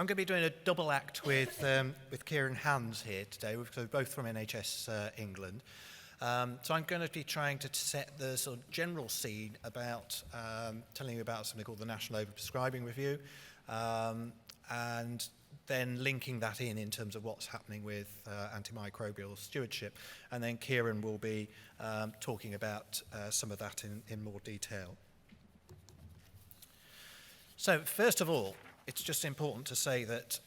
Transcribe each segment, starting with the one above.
I'm going to be doing a double act with Kieran Hans here today. We're both from NHS England. So I'm going to be trying to set the sort of general scene about telling you about something called the National Overprescribing Review, and then linking that in terms of what's happening with antimicrobial stewardship. And then Kieran will be talking about some of that in more detail. So first of all, it's just important to say that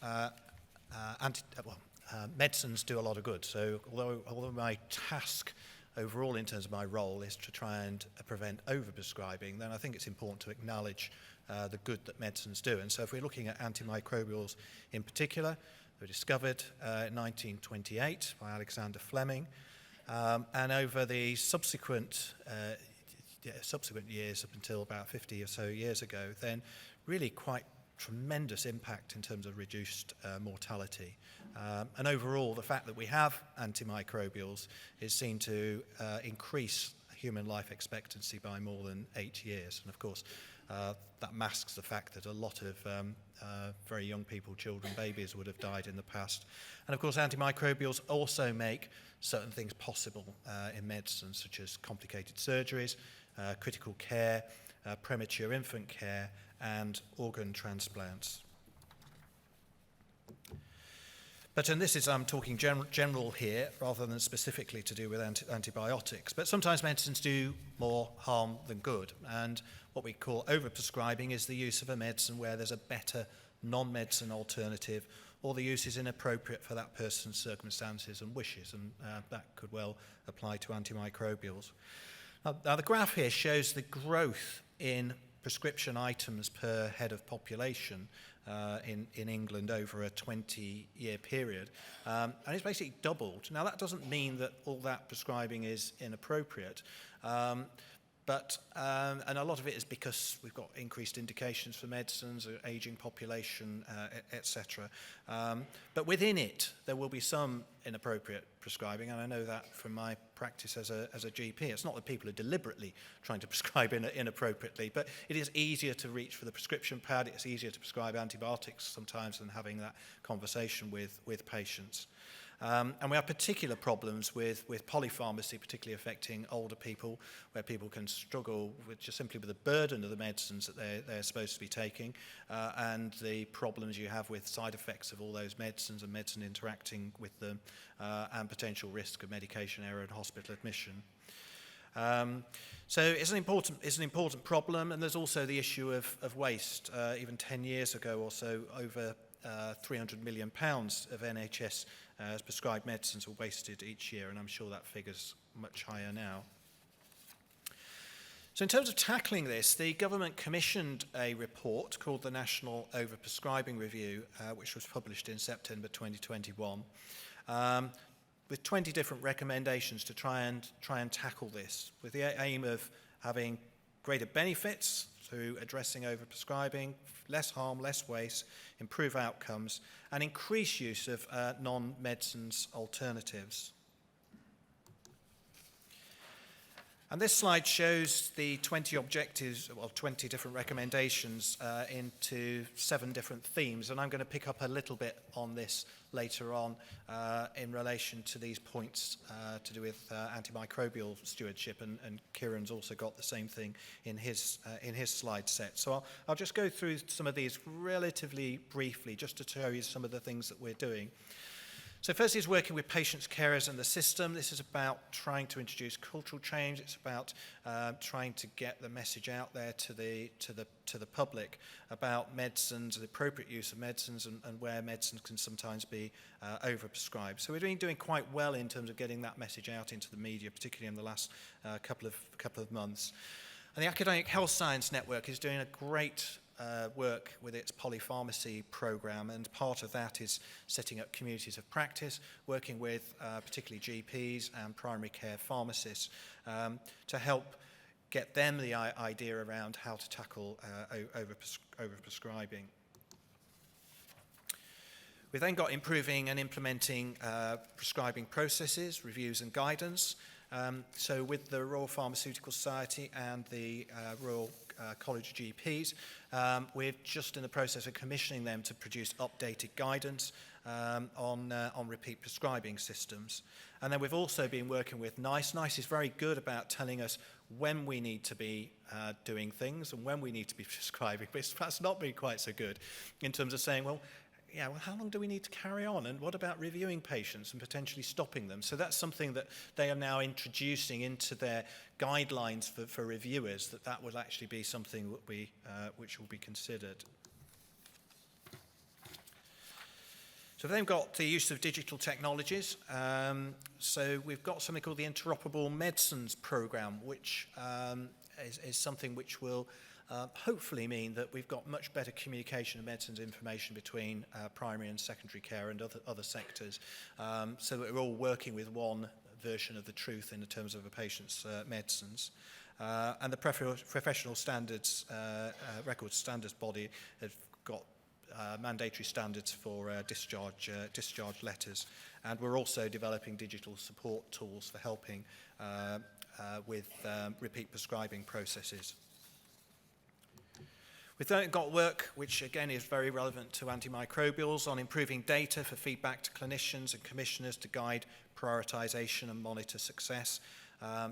medicines do a lot of good. So although my task overall in terms of my role is to try and prevent overprescribing, then I think it's important to acknowledge the good that medicines do. And so if we're looking at antimicrobials in particular, they were discovered in 1928 by Alexander Fleming, and over the subsequent years up until about 50 or so years ago, then really quite tremendous impact in terms of reduced mortality. And overall, the fact that we have antimicrobials is seen to increase human life expectancy by more than 8 years. And of course, that masks the fact that a lot of very young people, children, babies, would have died in the past. And of course, antimicrobials also make certain things possible in medicine, such as complicated surgeries, critical care, premature infant care, and organ transplants. But, and this is, I'm talking general here, rather than specifically to do with antibiotics, but sometimes medicines do more harm than good. And what we call overprescribing is the use of a medicine where there's a better non-medicine alternative, or the use is inappropriate for that person's circumstances and wishes, and that could well apply to antimicrobials. Now the graph here shows the growth in prescription items per head of population in England over a 20-year period, and it's basically doubled. Now that doesn't mean that all that prescribing is inappropriate, but and a lot of it is because we've got increased indications for medicines, aging population, etc. But within it, there will be some inappropriate prescribing, and I know that from my practice as a GP. It's not that people are deliberately trying to prescribe inappropriately, but it is easier to reach for the prescription pad. It's easier to prescribe antibiotics sometimes than having that conversation with patients. And we have particular problems with polypharmacy, particularly affecting older people, where people can struggle with just simply with the burden of the medicines that they're supposed to be taking, and the problems you have with side effects of all those medicines and medicine interacting with them, and potential risk of medication error and hospital admission. So it's an important problem, and there's also the issue of waste. Even 10 years ago or so, over £300 million of NHS prescribed medicines were wasted each year, and I'm sure that figure's much higher now. So in terms of tackling this, the government commissioned a report called the National Overprescribing Review, which was published in September 2021, with 20 different recommendations to try and tackle this, with the aim of having greater benefits through addressing overprescribing, less harm, less waste, improve outcomes, and increase use of non-medicines alternatives. And this slide shows the 20 objectives, well, 20 different recommendations into 7 different themes, and I'm going to pick up a little bit on this later on in relation to these points to do with antimicrobial stewardship, and Kieran's also got the same thing in his slide set. So I'll just go through some of these relatively briefly, just to show you some of the things that we're doing. So first is working with patients, carers and the system. This is about trying to introduce cultural change. It's about trying to get the message out there to the public about medicines, the appropriate use of medicines, and where medicines can sometimes be overprescribed. So we're doing quite well in terms of getting that message out into the media, particularly in the last couple of months. And the Academic Health Science Network is doing a great work with its polypharmacy program, and part of that is setting up communities of practice, working with particularly GPs and primary care pharmacists to help get them the idea around how to tackle overprescribing. We've then got improving and implementing prescribing processes, reviews and guidance, So with the Royal Pharmaceutical Society and the Royal College of GPs, we're just in the process of commissioning them to produce updated guidance on repeat prescribing systems. And then we've also been working with NICE. NICE is very good about telling us when we need to be doing things and when we need to be prescribing, but it's perhaps not been quite so good in terms of saying, well, how long do we need to carry on? And what about reviewing patients and potentially stopping them? So that's something that they are now introducing into their guidelines for reviewers, that would actually be something which will be considered. So they've got the use of digital technologies. So we've got something called the Interoperable Medicines Programme, which is something which will hopefully mean that we've got much better communication of medicines information between primary and secondary care and other sectors, so that we're all working with one version of the truth in terms of a patient's medicines. And the professional standards, record standards body have got mandatory standards for discharge letters, and we're also developing digital support tools for helping with repeat prescribing processes. We've then got work, which again is very relevant to antimicrobials, on improving data for feedback to clinicians and commissioners to guide prioritisation and monitor success.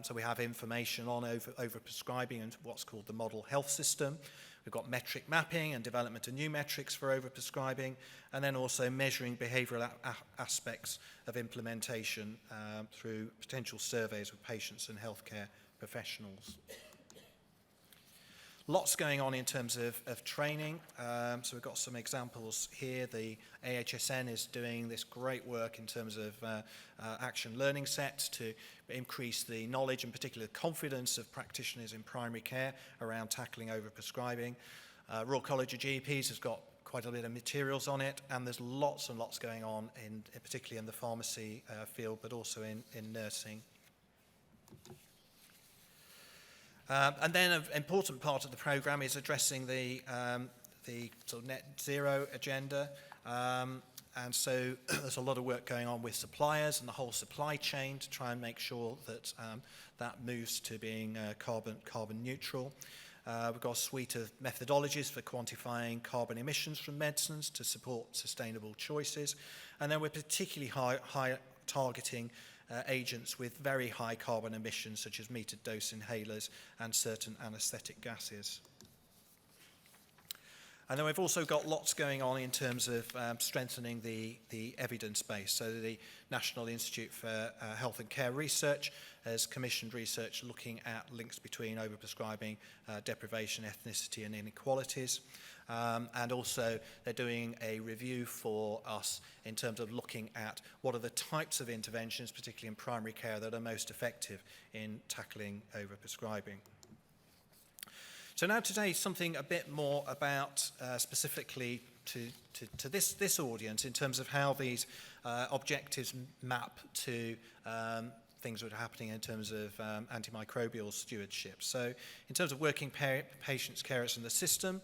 So we have information on overprescribing and what's called the model health system. We've got metric mapping and development of new metrics for overprescribing, and then also measuring behavioural aspects of implementation through potential surveys with patients and healthcare professionals. Lots going on in terms of training. So we've got some examples here. The AHSN is doing this great work in terms of action learning sets to increase the knowledge and particularly the confidence of practitioners in primary care around tackling overprescribing. Royal College of GPs has got quite a bit of materials on it, and there's lots and lots going on, particularly in the pharmacy field, but also in nursing. And then an important part of the programme is addressing the sort of net zero agenda. And so there's a lot of work going on with suppliers and the whole supply chain to try and make sure that that moves to being carbon neutral. We've got a suite of methodologies for quantifying carbon emissions from medicines to support sustainable choices. And then we're particularly high targeting agents with very high carbon emissions, such as metered dose inhalers and certain anaesthetic gases. And then we've also got lots going on in terms of strengthening the evidence base. So the National Institute for Health and Care Research has commissioned research looking at links between overprescribing, deprivation, ethnicity and inequalities. And also they're doing a review for us in terms of looking at what are the types of interventions, particularly in primary care, that are most effective in tackling overprescribing. So now today something a bit more about specifically to this audience in terms of how these objectives map to things that are happening in terms of antimicrobial stewardship. So in terms of working patients, carers in the system,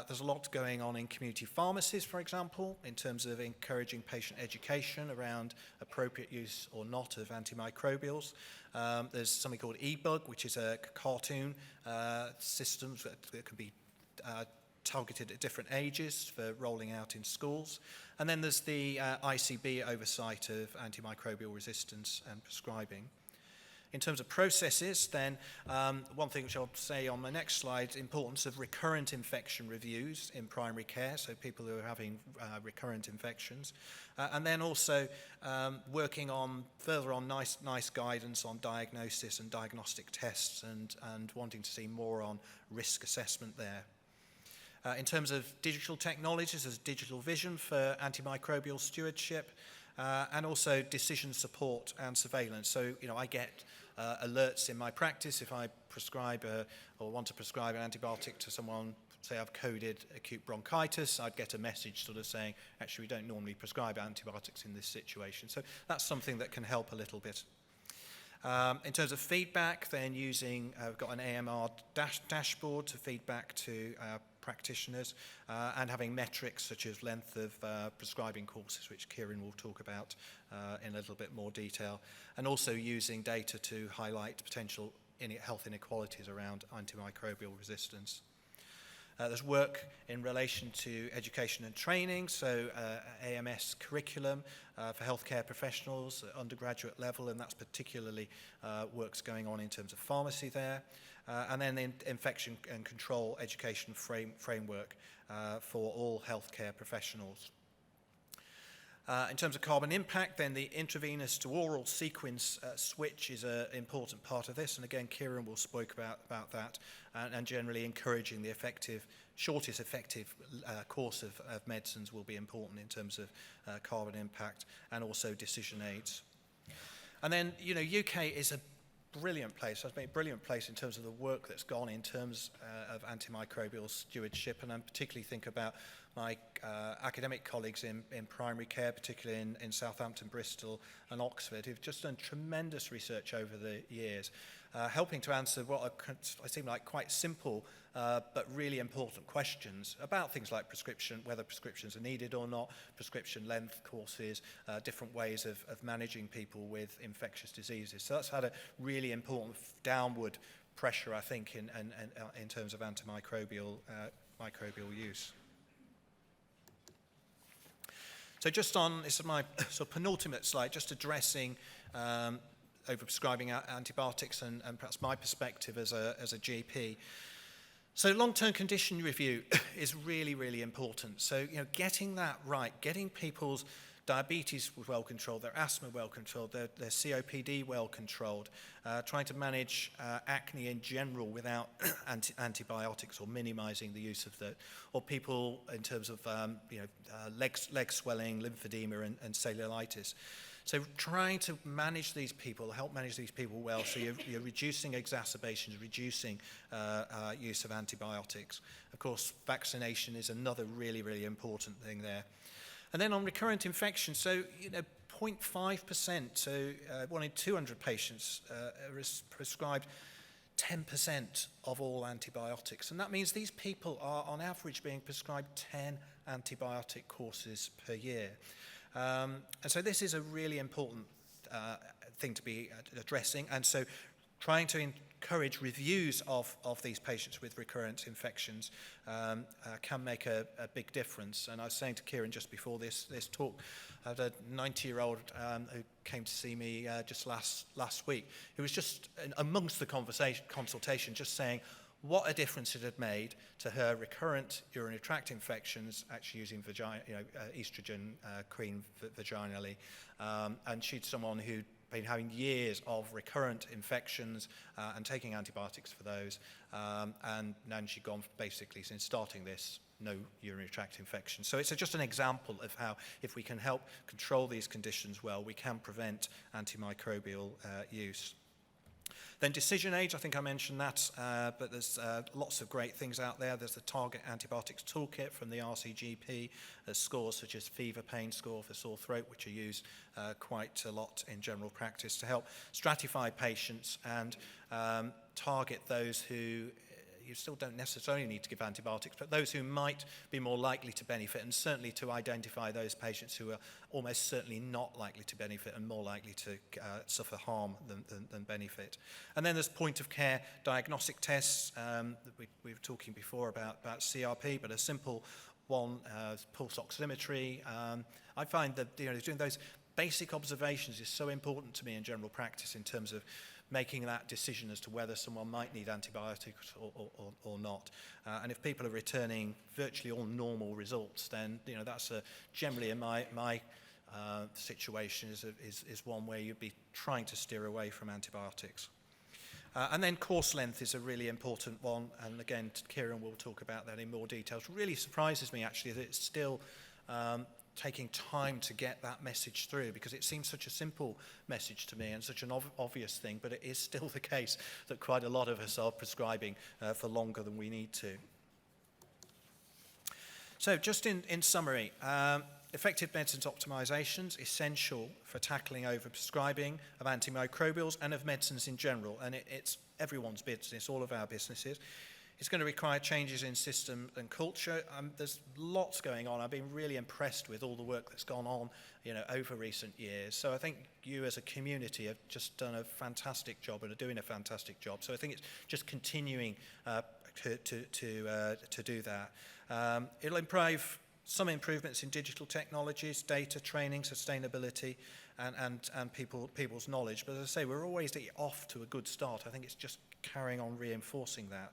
there's a lot going on in community pharmacies, for example, in terms of encouraging patient education around appropriate use or not of antimicrobials. There's something called eBug, which is a cartoon system that can be targeted at different ages for rolling out in schools. And then there's the ICB oversight of antimicrobial resistance and prescribing. In terms of processes, then, one thing which I'll say on my next slide, importance of recurrent infection reviews in primary care, so people who are having recurrent infections. And then also working on, further on nice guidance on diagnosis and diagnostic tests and wanting to see more on risk assessment there. In terms of digital technologies, there's digital vision for antimicrobial stewardship, and also decision support and surveillance. So, I get alerts in my practice if I prescribe or want to prescribe an antibiotic to someone, say I've coded acute bronchitis, I'd get a message sort of saying, actually, we don't normally prescribe antibiotics in this situation. So that's something that can help a little bit. In terms of feedback, then using, we've got an AMR dashboard to feedback to practitioners, and having metrics such as length of prescribing courses, which Kieran will talk about in a little bit more detail, and also using data to highlight potential health inequalities around antimicrobial resistance. There's work in relation to education and training, so AMS curriculum for healthcare professionals at undergraduate level, and that's particularly works going on in terms of pharmacy there. And then the infection and control education framework for all healthcare professionals. In terms of carbon impact, then the intravenous to oral sequence switch is an important part of this. And again, Kieran will speak about that, and generally encouraging the shortest effective course of medicines will be important in terms of carbon impact and also decision aids. And then, UK is a brilliant place. It's been a brilliant place in terms of the work that's gone in terms of antimicrobial stewardship, and I particularly think about my academic colleagues in primary care, particularly in Southampton, Bristol and Oxford, who've just done tremendous research over the years, helping to answer what seem like quite simple but really important questions about things like prescription, whether prescriptions are needed or not, prescription length, courses, different ways of managing people with infectious diseases. So that's had a really important downward pressure, I think, in terms of antimicrobial microbial use. So just on, this is my sort of penultimate slide, just addressing overprescribing antibiotics and perhaps my perspective as a GP. So long-term condition review is really, really important. So, getting that right, getting people's diabetes well controlled, their asthma well controlled, their COPD well controlled, trying to manage acne in general without antibiotics or minimizing the use of that, or people in terms of leg swelling, lymphedema and cellulitis. So trying to manage these people, help manage these people well, so you're reducing exacerbations, reducing use of antibiotics. Of course, vaccination is another really, really important thing there. And then on recurrent infection, so 0.5%, so 1 in 200 patients are prescribed 10% of all antibiotics. And that means these people are on average being prescribed 10 antibiotic courses per year. And so this is a really important thing to be addressing. And so trying to encourage reviews of these patients with recurrent infections can make a big difference. And I was saying to Kieran just before this talk, I had a 90-year-old who came to see me just last week, who was just amongst the consultation just saying what a difference it had made to her recurrent urinary tract infections, actually using estrogen cream vaginally. And she's someone who'd been having years of recurrent infections and taking antibiotics for those. And now she's gone, basically, since starting this, no urinary tract infection. So it's just an example of how, if we can help control these conditions well, we can prevent antimicrobial use. Then decision age, I think I mentioned that, but there's lots of great things out there. There's the Target Antibiotics Toolkit from the RCGP. There's scores such as fever pain score for sore throat, which are used quite a lot in general practice to help stratify patients and target those who you still don't necessarily need to give antibiotics, but those who might be more likely to benefit, and certainly to identify those patients who are almost certainly not likely to benefit and more likely to suffer harm than benefit. And then there's point-of-care diagnostic tests. We were talking before about CRP, but a simple one, pulse oximetry. I find that doing those basic observations is so important to me in general practice in terms of making that decision as to whether someone might need antibiotics or not. And if people are returning virtually all normal results, then that's generally in my situation is one where you'd be trying to steer away from antibiotics. And then course length is a really important one, and again, Kieran will talk about that in more detail. It really surprises me actually that it's still taking time to get that message through, because it seems such a simple message to me and such an obvious thing, but it is still the case that quite a lot of us are prescribing for longer than we need to. So just in summary, effective medicines optimization is essential for tackling overprescribing of antimicrobials and of medicines in general, and it's everyone's business, all of our businesses. It's going to require changes in system and culture. There's lots going on. I've been really impressed with all the work that's gone on, over recent years. So I think you as a community have just done a fantastic job and are doing a fantastic job. So I think it's just continuing to do that. It'll improve some improvements in digital technologies, data training, sustainability, and people's knowledge. But as I say, we're always off to a good start. I think it's just carrying on reinforcing that.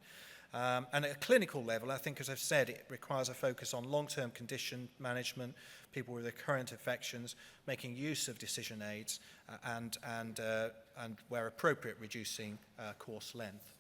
And at a clinical level, I think, as I've said, it requires a focus on long-term condition management, people with recurrent infections, making use of decision aids, and where appropriate, reducing course length.